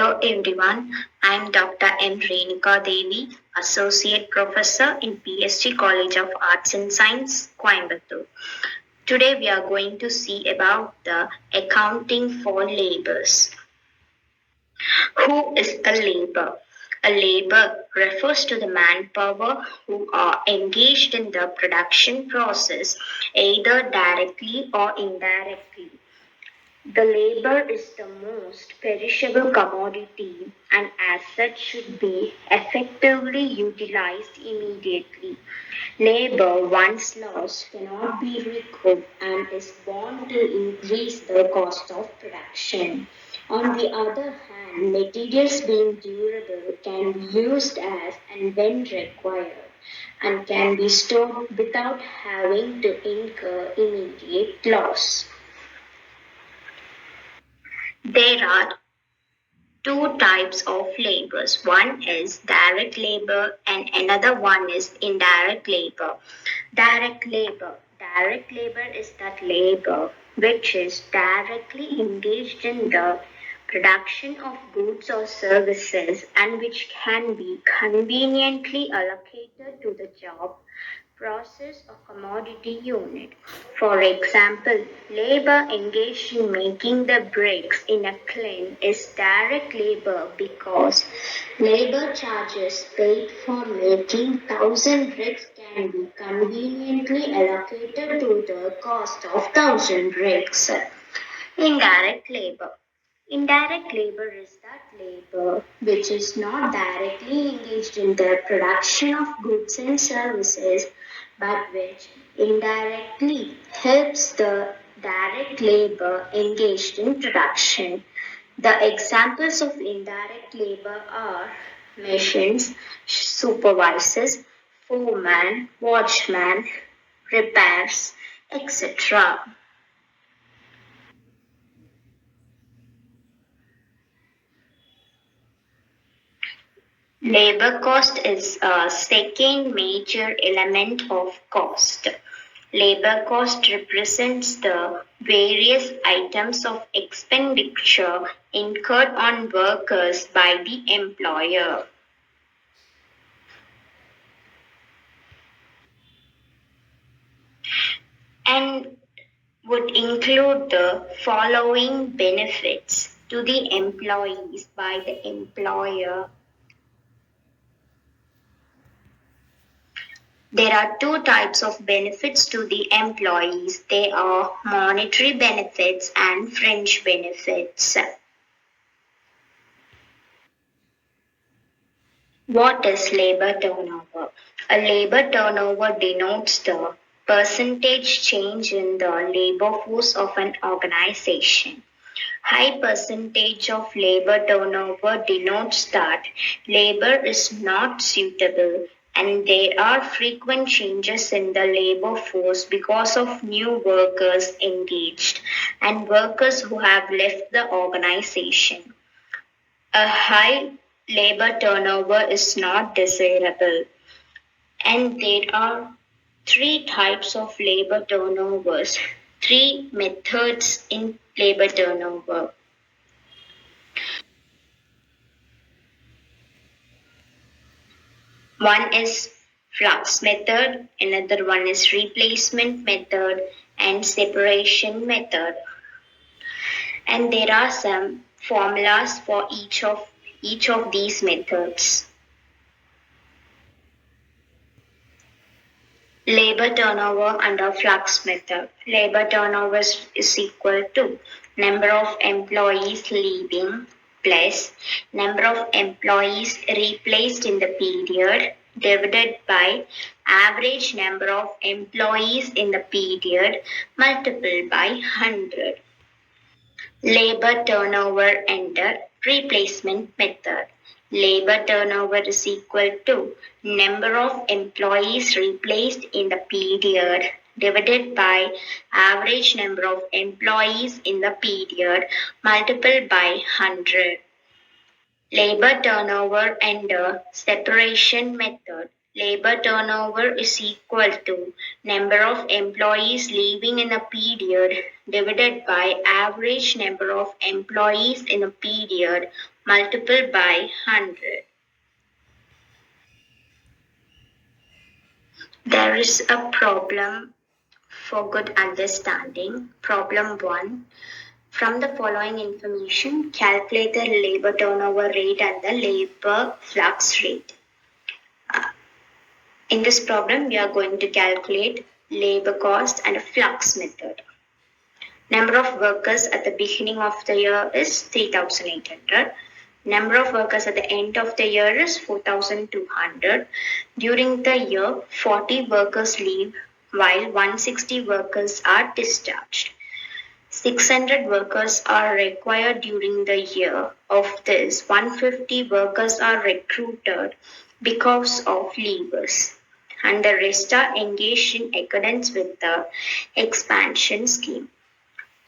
Hello everyone, I am Dr. M. Renuka Devi, Associate Professor in PSG College of Arts and Science, Coimbatore. Today we are going to see about the accounting for labors. Who is a labor? A labor refers to the manpower who are engaged in the production process either directly or indirectly. The labor is the most perishable commodity and as such should be effectively utilized immediately. Labor once lost cannot be recovered and is bound to increase the cost of production. On the other hand, materials being durable can be used as and when required and can be stored without having to incur immediate loss. There are two types of labors. One is direct labor and another one is indirect labor. Direct labor. Direct labor is that labor which is directly engaged in the production of goods or services and which can be conveniently allocated to the job process or commodity unit. For example, labor engaged in making the bricks in a kiln is direct labor because labor charges paid for making 1,000 bricks can be conveniently allocated to the cost of 1,000 bricks. Indirect labor. Indirect labor is that labor which is not directly engaged in the production of goods and services but which indirectly helps the direct labor engaged in production. The examples of indirect labor are machines, supervisors, foreman, watchman, repairs, etc. Labor cost is a second major element of cost. Labor cost represents the various items of expenditure incurred on workers by the employer. And would include the following benefits to the employees by the employer. There are two types of benefits to the employees. They are monetary benefits and fringe benefits. What is labor turnover? A labor turnover denotes the percentage change in the labor force of an organization. High percentage of labor turnover denotes that labor is not suitable and there are frequent changes in the labor force because of new workers engaged and workers who have left the organization. A high labor turnover is not desirable and there are three types of labor turnovers, three methods in labor turnover. One is flux method, another one is replacement method and separation method. And there are some formulas for each of these methods. Labor turnover under flux method. Labor turnover is equal to number of employees leaving plus number of employees replaced in the period divided by average number of employees in the period multiplied by 100. Labor turnover under replacement method. Labor turnover is equal to number of employees replaced in the period divided by average number of employees in the period multiplied by 100. Labor turnover under separation method. Labor turnover is equal to number of employees leaving in a period divided by average number of employees in a period multiple by 100. There is a problem for good understanding. Problem 1. From the following information, calculate the labor turnover rate and the labor flux rate. In this problem, we are going to calculate labor cost and a flux method. Number of workers at the beginning of the year is 3,800. Number of workers at the end of the year is 4,200. During the year, 40 workers leave while 160 workers are discharged. 600 workers are required during the year. Of this, 150 workers are recruited because of leavers, and the rest are engaged in accordance with the expansion scheme.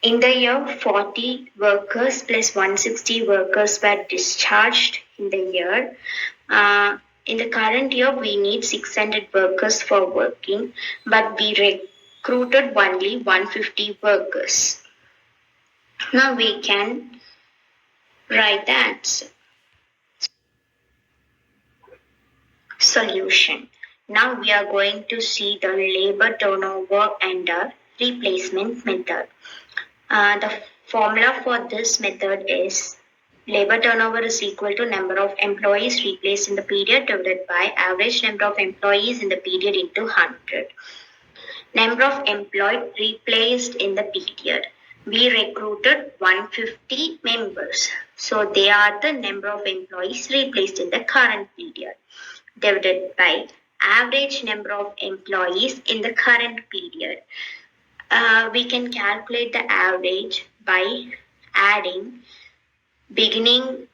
In the year, 40 workers plus 160 workers were discharged in the year. In the current year, we need 600 workers for working, but we recruited only 150 workers. Now we can write the answer. Solution. Now we are going to see the labor turnover and the replacement method. The formula for this method is labor turnover is equal to number of employees replaced in the period divided by average number of employees in the period into 100. Number of employed replaced in the period. We recruited 150 members. So they are the number of employees replaced in the current period divided by average number of employees in the current period. We can calculate the average by adding beginning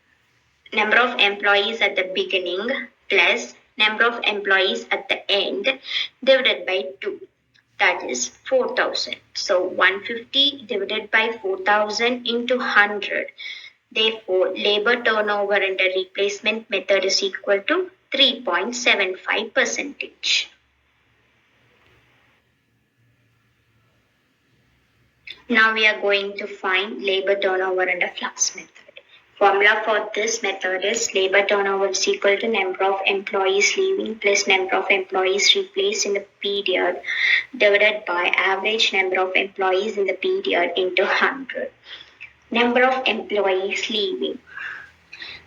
number of employees at the beginning plus number of employees at the end divided by 2. That is 4,000. So 150 divided by 4,000 into 100. Therefore, labor turnover and the replacement method is equal to 3.75%. Now we are going to find labor turnover and a flux method. Formula for this method is labor turnover is equal to number of employees leaving plus number of employees replaced in the period divided by average number of employees in the period into 100. Number of employees leaving.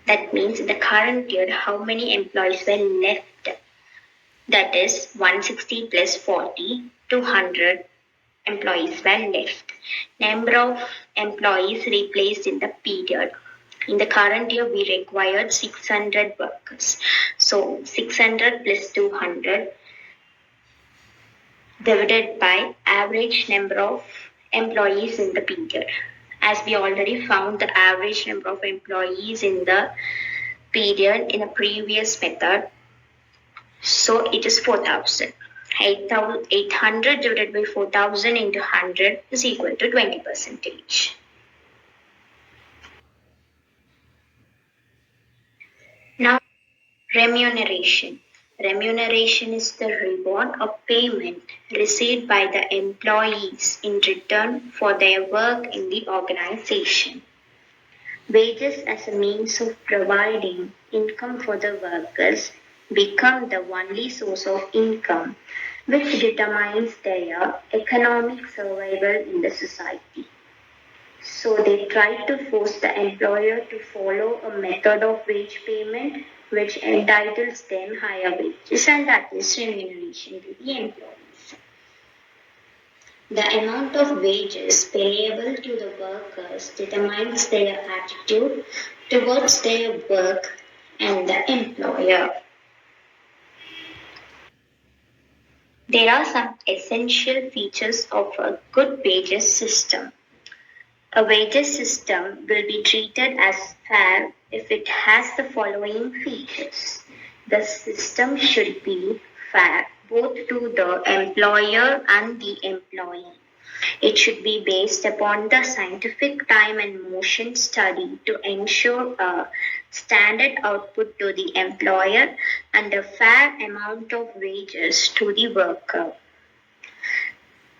That means in the current year, how many employees were left? That is 160 plus 40, 200 employees were left. Number of employees replaced in the period. In the current year, we required 600 workers. So 600 plus 200 divided by average number of employees in the period. As we already found the average number of employees in the period in a previous method, so it is 4,000. 800 divided by 4,000 into 100 is equal to 20%. Now, remuneration. Remuneration is the reward or payment received by the employees in return for their work in the organization. Wages as a means of providing income for the workers become the only source of income which determines their economic survival in the society. So they try to force the employer to follow a method of wage payment which entitles them higher wages, and that is remuneration to the employees. The amount of wages payable to the workers determines their attitude towards their work and the employer. There are some essential features of a good wages system. A wages system will be treated as fair if it has the following features. The system should be fair both to the employer and the employee. It should be based upon the scientific time and motion study to ensure a standard output to the employer and a fair amount of wages to the worker.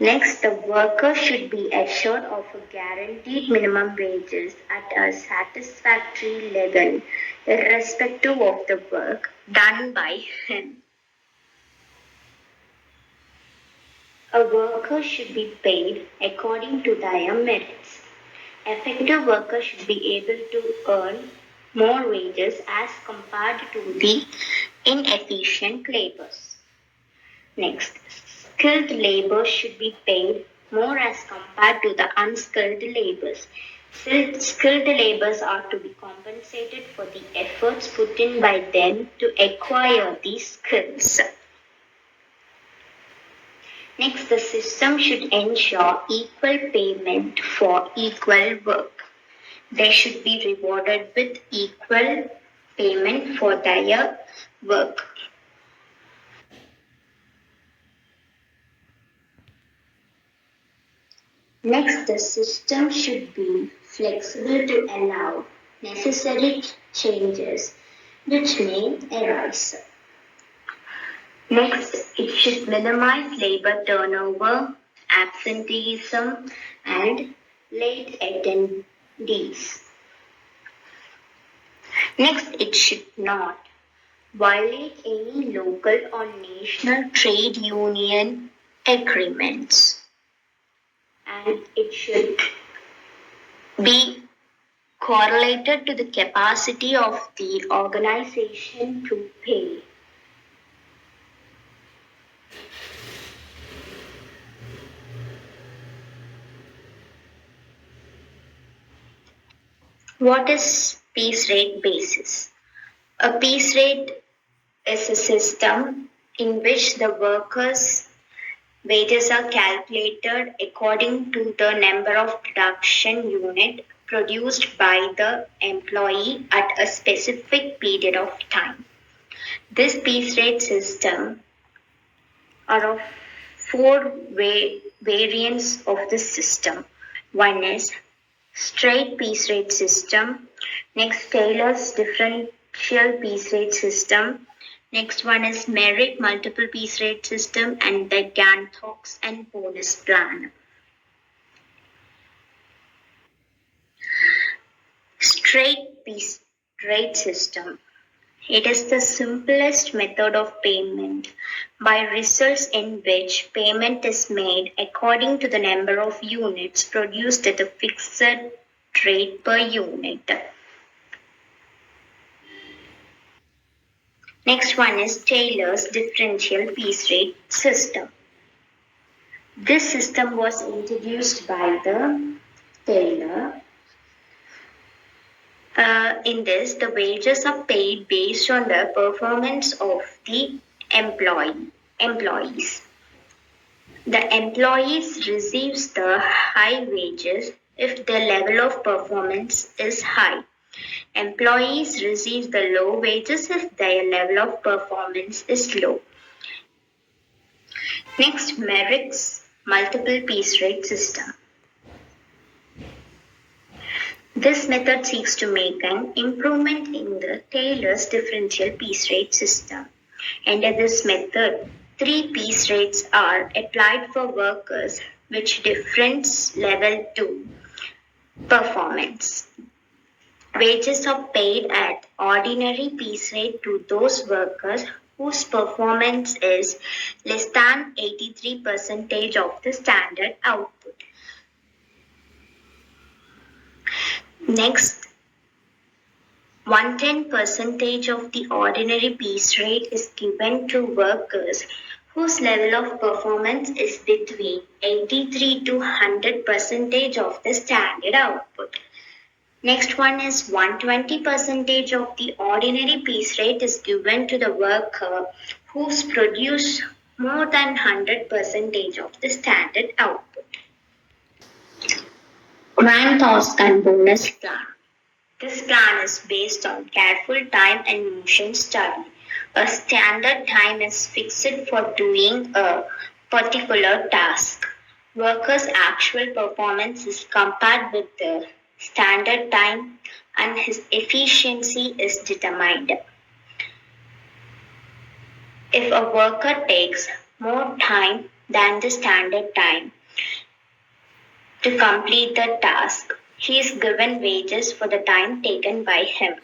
Next, the worker should be assured of a guaranteed minimum wages at a satisfactory level, irrespective of the work done by him. A worker should be paid according to their merits. Effective workers should be able to earn more wages as compared to the inefficient laborers. Next, skilled labor should be paid more as compared to the unskilled laborers. Skilled laborers are to be compensated for the efforts put in by them to acquire these skills. Next, the system should ensure equal payment for equal work. They should be rewarded with equal payment for their work. Next, the system should be flexible to allow necessary changes which may arise. Next, it should minimize labor turnover, absenteeism, and late attendees. Next, it should not violate any local or national trade union agreements. And it should be correlated to the capacity of the organization to pay. What is piece rate basis? A piece rate is a system in which the workers' wages are calculated according to the number of production unit produced by the employee at a specific period of time. This piece rate system are of four variants of this system. One is straight piece rate system. Next, Taylor's differential piece rate system. Next one is merit multiple piece rate system and the Gantt-Hocks and bonus plan. Straight piece rate system. It is the simplest method of payment by results in which payment is made according to the number of units produced at a fixed rate per unit. Next one is Taylor's differential piece rate system. This system was introduced by the Taylor. In this, the wages are paid based on the performance of the employees. The employees receives the high wages if their level of performance is high. Employees receive the low wages if their level of performance is low. Next, Merrick's multiple piece rate system. This method seeks to make an improvement in the Taylor's differential piece rate system. Under this method, 3 piece rates are applied for workers which difference level 2 performance. Wages are paid at ordinary piece rate to those workers whose performance is less than 83% of the standard output. Next, 110% of the ordinary piece rate is given to workers whose level of performance is between 83 to 100% of the standard output. Next one is 120% of the ordinary piece rate is given to the worker who's produced more than 100% of the standard output. Gantt-Hocks and bonus plan. This plan is based on careful time and motion study. A standard time is fixed for doing a particular task. Worker's actual performance is compared with the standard time and his efficiency is determined. If a worker takes more time than the standard time to complete the task. He is given wages for the time taken by him.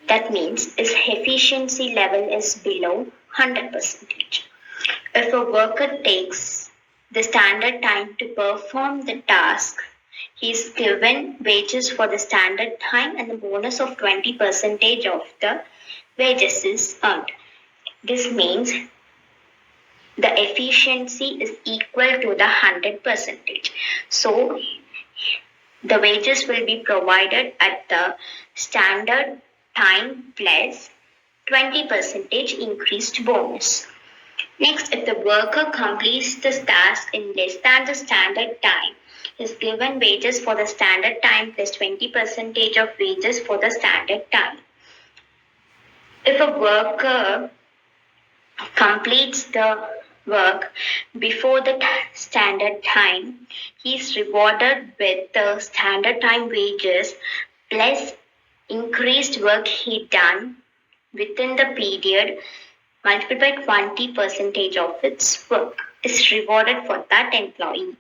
That means his efficiency level is below 100%. If a worker takes the standard time to perform the task, he is given wages for the standard time and the bonus of 20% of the wages is earned. This means the efficiency is equal to the 100%. So the wages will be provided at the standard time plus 20% increased bonus. Next, if the worker completes the task in less than the standard time, he is given wages for the standard time plus 20% of wages for the standard time. If a worker completes the work before the standard time, he is rewarded with the standard time wages plus increased work he done within the period multiplied by 20% of its work is rewarded for that employee.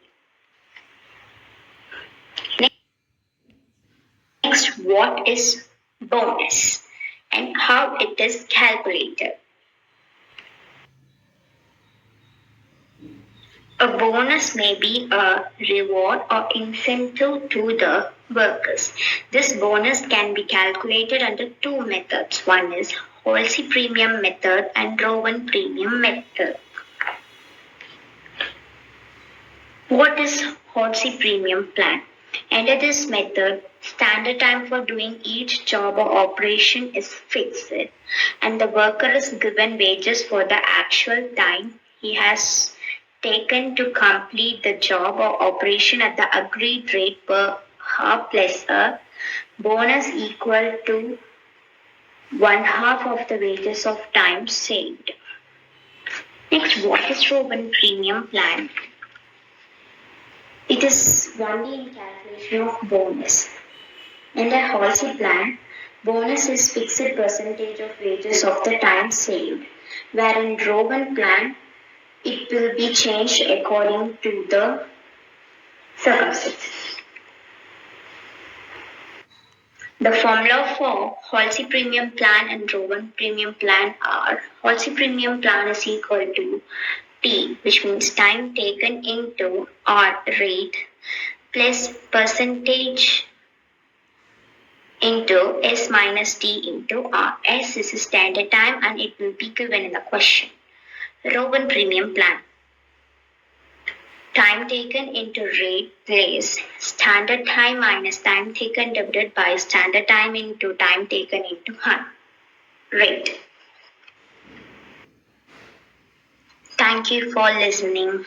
Next, what is bonus and how it is calculated? A bonus may be a reward or incentive to the workers. This bonus can be calculated under two methods. One is Halsey premium method and Rowan premium method. What is Halsey premium plan? Under this method, standard time for doing each job or operation is fixed and the worker is given wages for the actual time he has taken to complete the job or operation at the agreed rate per hour plus a bonus equal to 1/2 of the wages of time saved. Next, what is Rowan premium plan? It is only in calculation of bonus. In the Halsey plan, bonus is fixed percentage of wages of the time saved, where in Rowan plan, it will be changed according to the circumstances. The formula for Halsey premium plan and Rowan premium plan are Halsey premium plan is equal to T, which means time taken into R rate plus percentage into S minus T into R. S is standard time and it will be given in the question. Rowan premium plan. Time taken into rate place standard time minus time taken divided by standard time into time taken into rate. Thank you for listening.